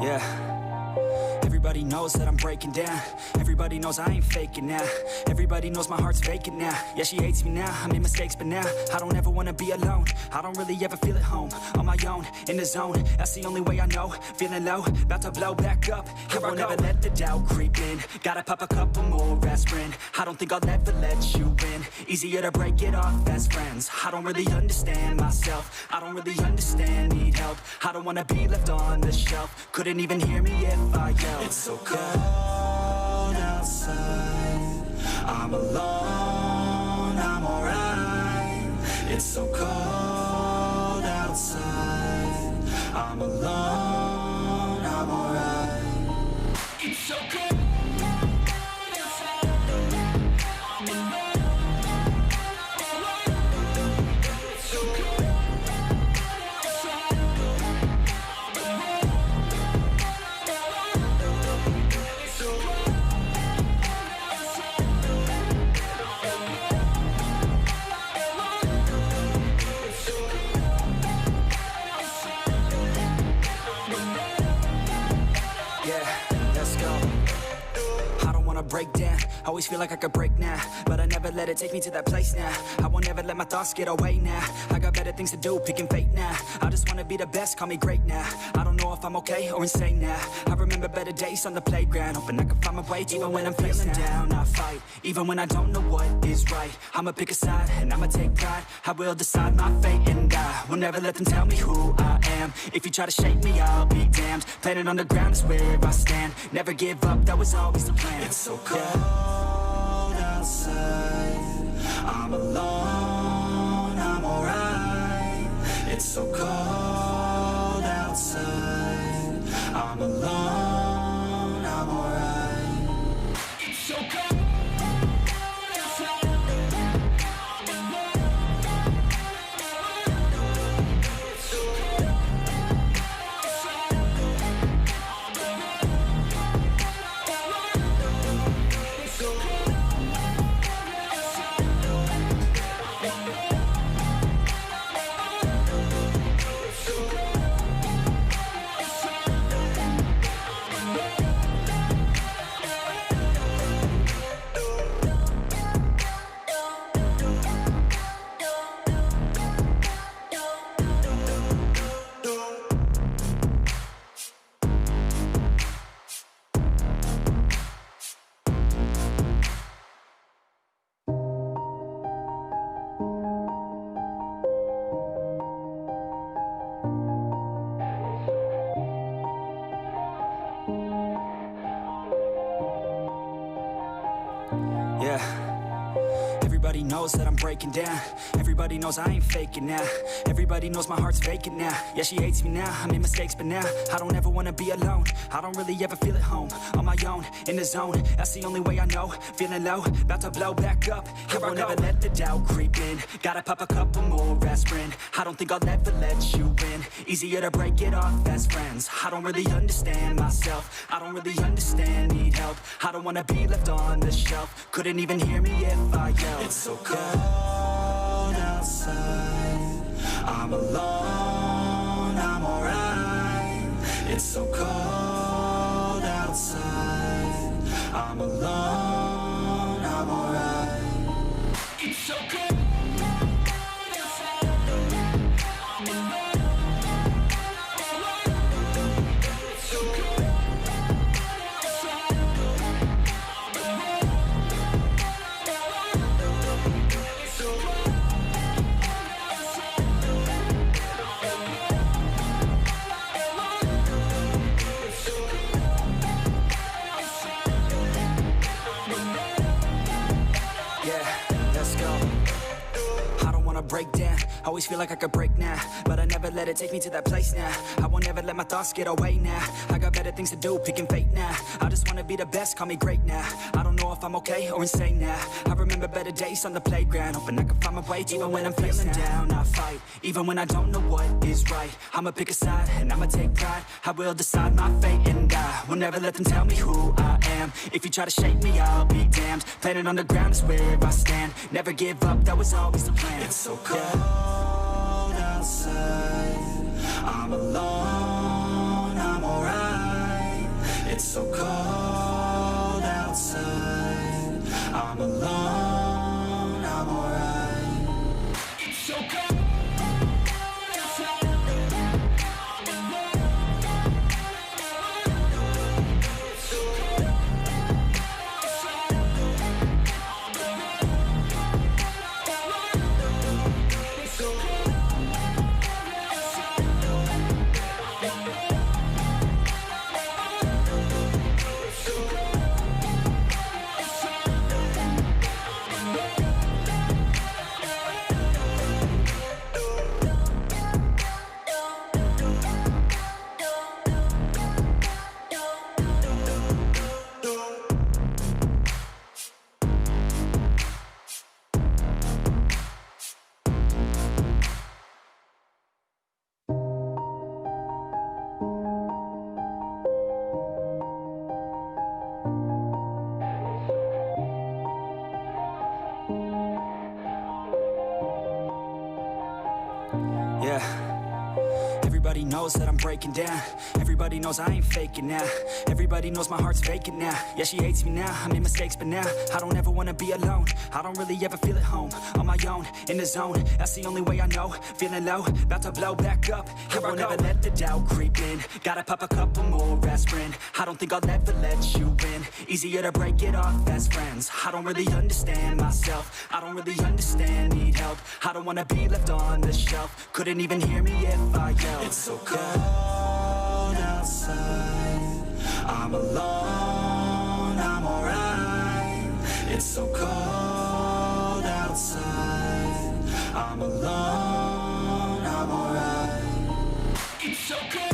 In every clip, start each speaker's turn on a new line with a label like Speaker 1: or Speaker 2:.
Speaker 1: Yeah. Everybody knows that I'm breaking down. Everybody knows I ain't faking now. Everybody knows my heart's vacant now. Yeah, she hates me now, I made mistakes, but now I don't ever wanna be alone. I don't really ever feel at home. On my own, in the zone, that's the only way I know. Feeling low, about to blow back up. I won't ever let the doubt creep in. Gotta pop a couple more aspirin. I don't think I'll ever let you in. Easier to break it off as friends. I don't really understand myself. I don't really understand, need help. I don't wanna be left on the shelf. Couldn't even hear me if I yelled. It's so cold outside, I'm alone, I'm alright. It's so cold outside, I'm alone, I'm alright. It's so cold. Break down, always feel like I could break now, but I never let it take me to that place now. I won't ever let my thoughts get away now. I got better things to do, picking fate now. I just wanna be the best, call me great now. I don't know if I'm okay or insane now. I remember better days on the playground, hoping I can find my way even when I'm feeling down. I fight, even when I don't know what is right. I'ma pick a side, and I'ma take pride. I will decide my fate, and I will never let them tell me who I am. If you try to shake me, I'll be damned. Planet on the ground is where I stand. Never give up, that was always the plan. It's so cold outside, I'm alone, I'm alright. It's so cold outside, I'm alone, I'm alright. It's so cold. Yeah. Everybody knows that I'm breaking down. Everybody knows I ain't faking now. Everybody knows my heart's vacant now. Yeah, she hates me now, I made mistakes, but now I don't ever wanna be alone. I don't really ever feel at home. On my own, in the zone, that's the only way I know. Feeling low, about to blow back up. I won't ever let the doubt creep in. Gotta pop a couple more aspirin. I don't think I'll ever let you in. Easier to break it off as friends. I don't really understand myself. I don't really understand, need help. I don't wanna be left on the shelf. Couldn't even hear me if I yelled. It's so cold outside, I'm alone, I'm alright. It's so cold outside, I'm alone, I'm alright. It's so cold. Break down, always feel like I could break now, but I never let it take me to that place now. I won't ever let my thoughts get away now. I got better things to do, picking fate now. I just wanna be the best, call me great now. I don't know if I'm okay or insane now. I remember better days on the playground, hoping I can find my way even when I'm feeling down. I fight, even when I don't know what is right. I'ma pick a side, and I'ma take pride. I will decide my fate, and I will never let them tell me who I am. If you try to shake me, I'll be damned. Planet on the ground is where I stand. Never give up, that was always the plan. It's so cold outside, I'm alone, I'm alright. knows that I'm breaking down. Everybody knows I ain't faking now. Everybody knows my heart's vacant now. Yeah, she hates me now, I made mistakes, but now I don't ever wanna be alone. I don't really ever feel at home. On my own, in the zone, that's the only way I know. Feeling low, about to blow back up. I won't ever let the doubt creep in. Gotta pop a couple more aspirin. I don't think I'll ever let you in. Easier to break it off as friends. I don't really understand myself. I don't really understand, need help. I don't wanna be left on the shelf. Couldn't even hear me if I yelled. It's so cold outside. I'm alone, I'm alright. It's so cold outside. I'm alone, I'm alright. It's so cold.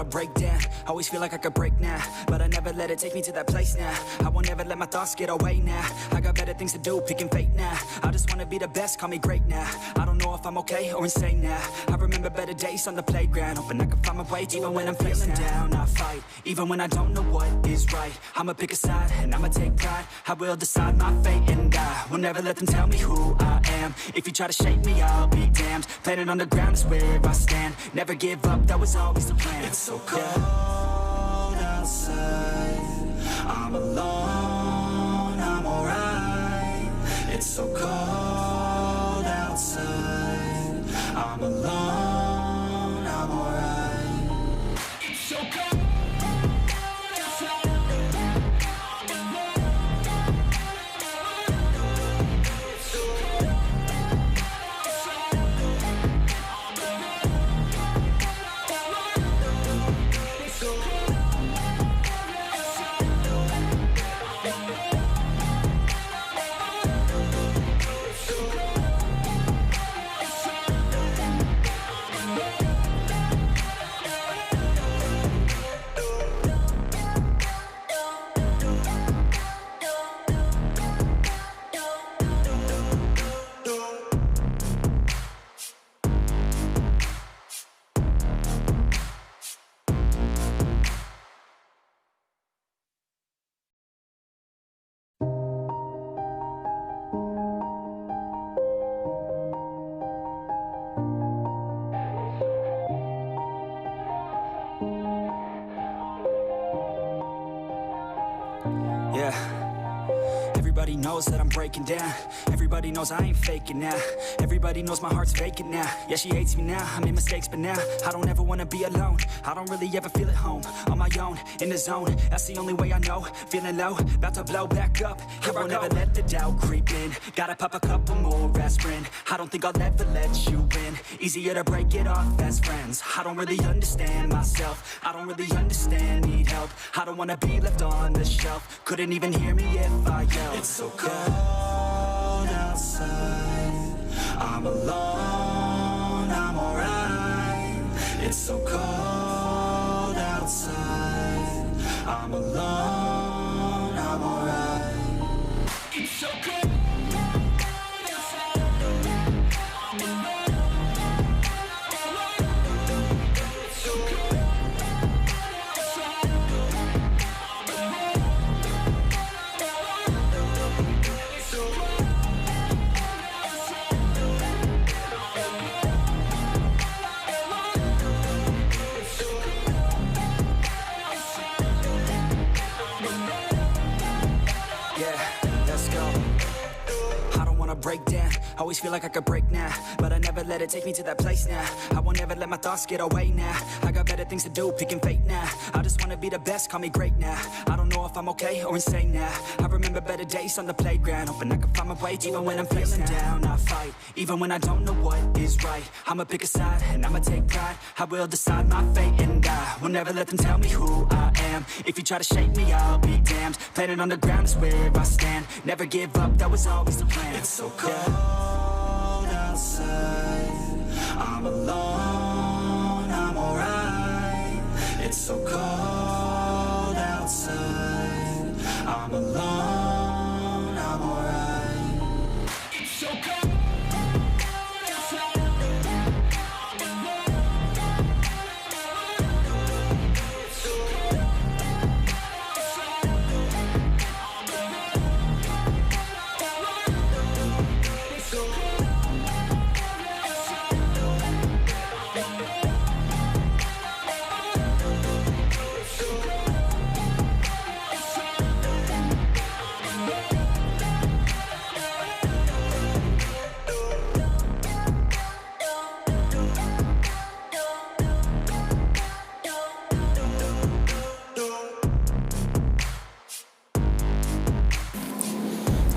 Speaker 1: Break down, always feel like I could break now, but I never let it take me to that place now. I won't ever let my thoughts get away now. I got better things to do, picking fate now. I just wanna be the best, call me great now. I don't know if I'm okay or insane now. I remember better days on the playground, hoping I can find my way even when I'm feeling down. I fight, even when I don't know what is right. I'ma pick a side, and I'ma take pride. I will decide my fate, and I will never let them tell me who I am. If you try to shake me, I'll be damned. Planet on the ground is where I stand. Never give up, that was always the plan. It's so cold outside. I'm alone, I'm alright. It's so cold outside. I'm alone, I'm alright. It's so cold. Yeah. Everybody knows that I'm breaking down. Everybody knows I ain't faking now. Everybody knows my heart's vacant now. Yeah, she hates me now, I made mistakes, but now I don't ever wanna be alone. I don't really ever feel at home. On my own, in the zone, that's the only way I know. Feeling low, about to blow back up. I won't ever let the doubt creep in. Gotta pop a couple more aspirin. I don't think I'll ever let you in. Easier to break it off as friends. I don't really understand myself. I don't really understand, need help. I don't wanna be left on the shelf. Couldn't even hear me if I yelled. It's so cold outside. I'm alone, I'm alright. It's so cold outside. I'm alone, I'm alright. It's so cold. Break down, always feel like I could break now, but I never let it take me to that place now. I won't ever let my thoughts get away now. I got better things to do, picking fate now. I just wanna be the best, call me great now. I don't know if I'm okay or insane now. I remember better days on the playground, hoping I can find my way even when I'm feeling down. I fight, even when I don't know what is right. I'ma pick a side, and I'ma take pride. I will decide my fate, and I will never let them tell me who I am. If you try to shake me, I'll be damned. Planet on the ground is where I stand. Never give up, that was always the plan. It's so cold outside. I'm alone, I'm so cold outside. I'm alone, I'm alright. It's so cold outside.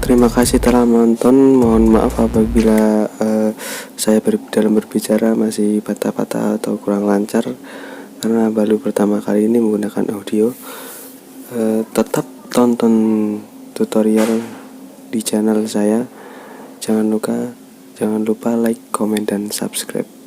Speaker 2: Terima kasih telah menonton. Mohon maaf apabila saya dalam berbicara masih patah-patah atau kurang lancar karena baru pertama kali ini menggunakan audio. Tetap tonton tutorial di channel saya. Jangan lupa like, comment, dan subscribe.